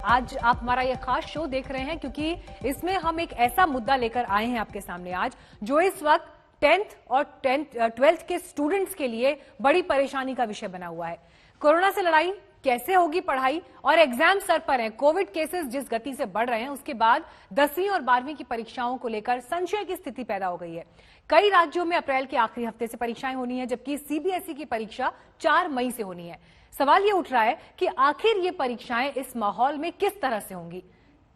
आज आप हमारा ये खास शो देख रहे हैं क्योंकि इसमें हम एक ऐसा मुद्दा लेकर आए हैं आपके सामने आज, जो इस वक्त 10th और 12th के स्टूडेंट्स के लिए बड़ी परेशानी का विषय बना हुआ है। कोरोना से लड़ाई, कैसे होगी पढ़ाई और एग्जाम सर पर हैं। कोविड केसेस जिस गति से बढ़ रहे हैं उसके बाद 10वीं और 12वीं की परीक्षाओं को लेकर संशय की स्थिति पैदा हो गई है। कई राज्यों में अप्रैल के आखिरी हफ्ते से परीक्षाएं होनी है, जबकि सीबीएसई की परीक्षा 4 मई से होनी है। सवाल ये उठ रहा है कि आखिर ये परीक्षाएं इस माहौल में किस तरह से होंगी।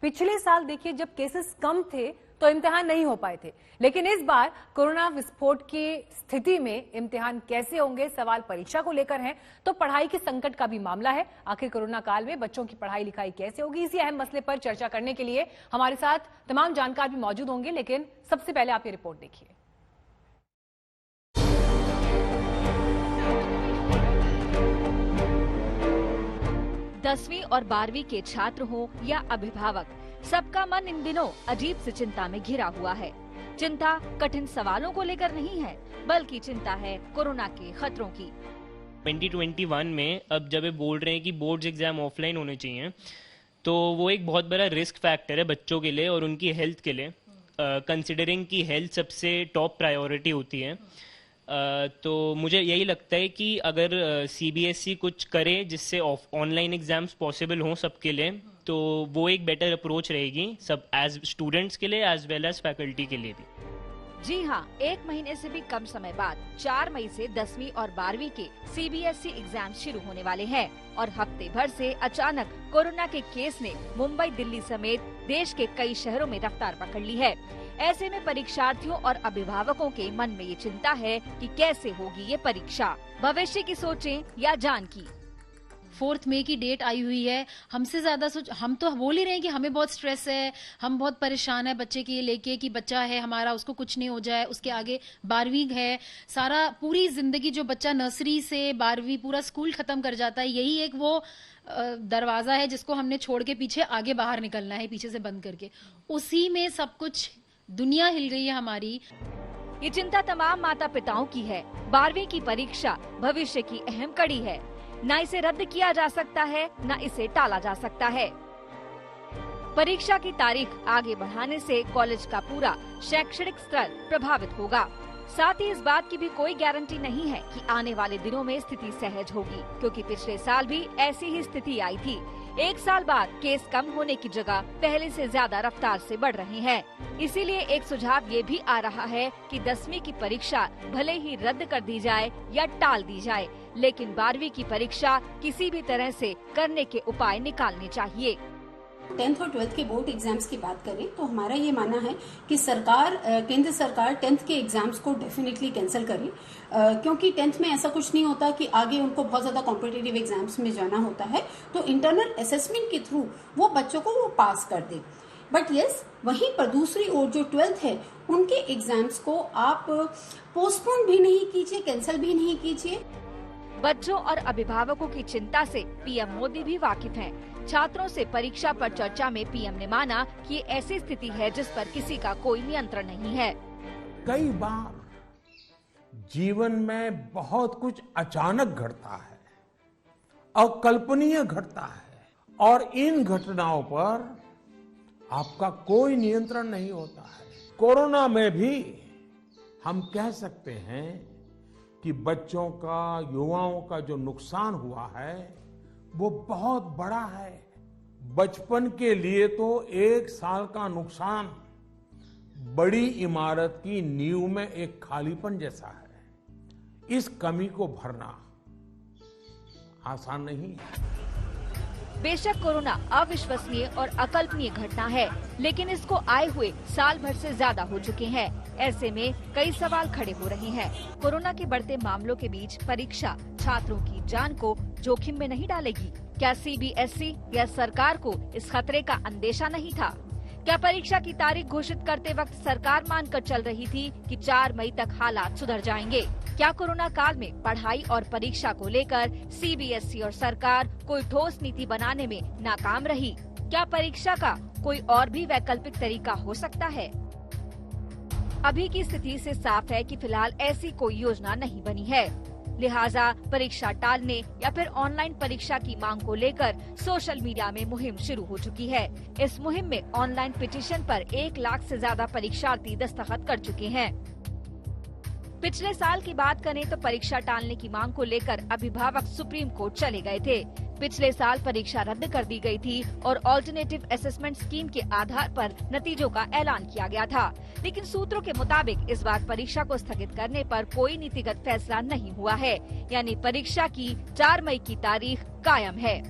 पिछले साल देखिए, जब केसेस कम थे तो इम्तिहान नहीं हो पाए थे, लेकिन इस बार कोरोना विस्फोट की स्थिति में इम्तिहान कैसे होंगे, सवाल परीक्षा को लेकर है तो पढ़ाई के संकट का भी मामला है। आखिर कोरोना काल में बच्चों की पढ़ाई लिखाई कैसे होगी, इसी अहम मसले पर चर्चा करने के लिए हमारे साथ तमाम जानकार भी मौजूद होंगे। लेकिन सबसे पहले आप ये रिपोर्ट देखिए। दसवीं और 12वीं के छात्र हो या अभिभावक, सबका मन इन दिनों अजीब सी चिंता में घिरा हुआ है। चिंता कठिन सवालों को लेकर नहीं है, बल्कि चिंता है कोरोना के खतरों की। 2021 में अब जब ये बोल रहे हैं कि बोर्ड्स एग्जाम ऑफलाइन होने चाहिए, तो वो एक बहुत बड़ा रिस्क फैक्टर है बच्चों के लिए और उनकी हेल्थ के लिए, कंसिडरिंग कि हेल्थ सबसे टॉप प्रायोरिटी होती है। तो मुझे यही लगता है कि अगर सीबीएसई कुछ करे जिससे ऑनलाइन एग्जाम्स पॉसिबल हों सबके लिए, तो वो एक बेटर अप्रोच रहेगी सब एज स्टूडेंट्स के लिए एज वेल एज फैकल्टी के लिए भी। जी हाँ, 1 महीने से भी कम समय बाद 4 मई से 10वीं और 12वीं के सीबीएसई एग्जाम शुरू होने वाले हैं और हफ्ते भर से अचानक कोरोना के केस ने मुंबई, दिल्ली समेत देश के कई शहरों में रफ्तार पकड़ ली है। ऐसे में परीक्षार्थियों और अभिभावकों के मन में ये चिंता है कि कैसे होगी ये परीक्षा, भविष्य की सोचें या जान की। 4 मई की डेट आई हुई है। हमसे ज्यादा हम तो बोल ही रहे हैं कि हमें बहुत स्ट्रेस है, हम बहुत परेशान है बच्चे के लेके कि बच्चा है हमारा, उसको कुछ नहीं हो जाए, उसके आगे 12वीं है, सारा पूरी जिंदगी जो बच्चा नर्सरी से 12वीं पूरा स्कूल खत्म कर जाता है, यही एक वो दरवाजा है जिसको हमने छोड़ के पीछे आगे बाहर निकलना है, पीछे से बंद करके। उसी में सब कुछ दुनिया हिल गई है हमारी। ये चिंता तमाम माता पिताओं की है। 12वीं की परीक्षा भविष्य की अहम कड़ी है, न इसे रद्द किया जा सकता है न इसे टाला जा सकता है। परीक्षा की तारीख आगे बढ़ाने से कॉलेज का पूरा शैक्षणिक स्तर प्रभावित होगा। साथ ही इस बात की भी कोई गारंटी नहीं है कि आने वाले दिनों में स्थिति सहज होगी, क्योंकि पिछले साल भी ऐसी ही स्थिति आई थी। 1 साल बाद केस कम होने की जगह पहले से ज्यादा रफ्तार से बढ़ रहे हैं। इसीलिए एक सुझाव ये भी आ रहा है कि 10वीं की परीक्षा भले ही रद्द कर दी जाए या टाल दी जाए, लेकिन 12वीं की परीक्षा किसी भी तरह से करने के उपाय निकालने चाहिए। 10th और 12th के बोर्ड एग्जाम्स की बात करें तो हमारा ये मानना है कि केंद्र सरकार 10th के एग्जाम्स को डेफिनेटली कैंसिल करे, क्योंकि 10th में ऐसा कुछ नहीं होता कि आगे उनको बहुत ज्यादा कॉम्पिटिटिव एग्जाम्स में जाना होता है, तो इंटरनल असेसमेंट के थ्रू वो बच्चों को वो पास कर दे। बट यस, वहीं पर दूसरी ओर जो 12th है उनके एग्जाम्स को आप पोस्टपोन भी नहीं कीजिए, कैंसिल भी नहीं कीजिए। बच्चों और अभिभावकों की चिंता से पीएम मोदी भी वाकिफ हैं। छात्रों से परीक्षा पर चर्चा में पीएम ने माना कि ये ऐसी स्थिति है जिस पर किसी का कोई नियंत्रण नहीं है। कई बार जीवन में बहुत कुछ अचानक घटता है, अकल्पनीय घटता है, और इन घटनाओं पर आपका कोई नियंत्रण नहीं होता है। कोरोना में भी हम कह सकते हैं कि बच्चों का, युवाओं का जो नुकसान हुआ है वो बहुत बड़ा है। बचपन के लिए तो 1 साल का नुकसान बड़ी इमारत की नींव में एक खालीपन जैसा है। इस कमी को भरना आसान नहीं है। बेशक कोरोना अविश्वसनीय और अकल्पनीय घटना है, लेकिन इसको आए हुए साल भर से ज्यादा हो चुके हैं। ऐसे में कई सवाल खड़े हो रहे हैं। कोरोना के बढ़ते मामलों के बीच परीक्षा छात्रों की जान को जोखिम में नहीं डालेगी? क्या सीबीएसई या सरकार को इस खतरे का अंदेशा नहीं था? क्या परीक्षा की तारीख घोषित करते वक्त सरकार मानकर चल रही थी कि 4 मई तक हालात सुधर जाएंगे? क्या कोरोना काल में पढ़ाई और परीक्षा को लेकर सीबीएसई और सरकार कोई ठोस नीति बनाने में नाकाम रही? क्या परीक्षा का कोई और भी वैकल्पिक तरीका हो सकता है? अभी की स्थिति से साफ है कि फिलहाल ऐसी कोई योजना नहीं बनी है। लिहाजा परीक्षा टालने या फिर ऑनलाइन परीक्षा की मांग को लेकर सोशल मीडिया में मुहिम शुरू हो चुकी है। इस मुहिम में ऑनलाइन पिटीशन पर 1 लाख से ज्यादा परीक्षार्थी दस्तखत कर चुके हैं। पिछले साल की बात करें तो परीक्षा टालने की मांग को लेकर अभिभावक सुप्रीम कोर्ट चले गए थे। पिछले साल परीक्षा रद्द कर दी गई थी और ऑल्टरनेटिव असेसमेंट स्कीम के आधार पर नतीजों का ऐलान किया गया था, लेकिन सूत्रों के मुताबिक इस बार परीक्षा को स्थगित करने पर कोई नीतिगत फैसला नहीं हुआ है, यानी परीक्षा की 4 मई की तारीख कायम है।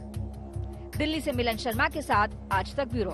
दिल्ली से मिलन शर्मा के साथ आज तक ब्यूरो।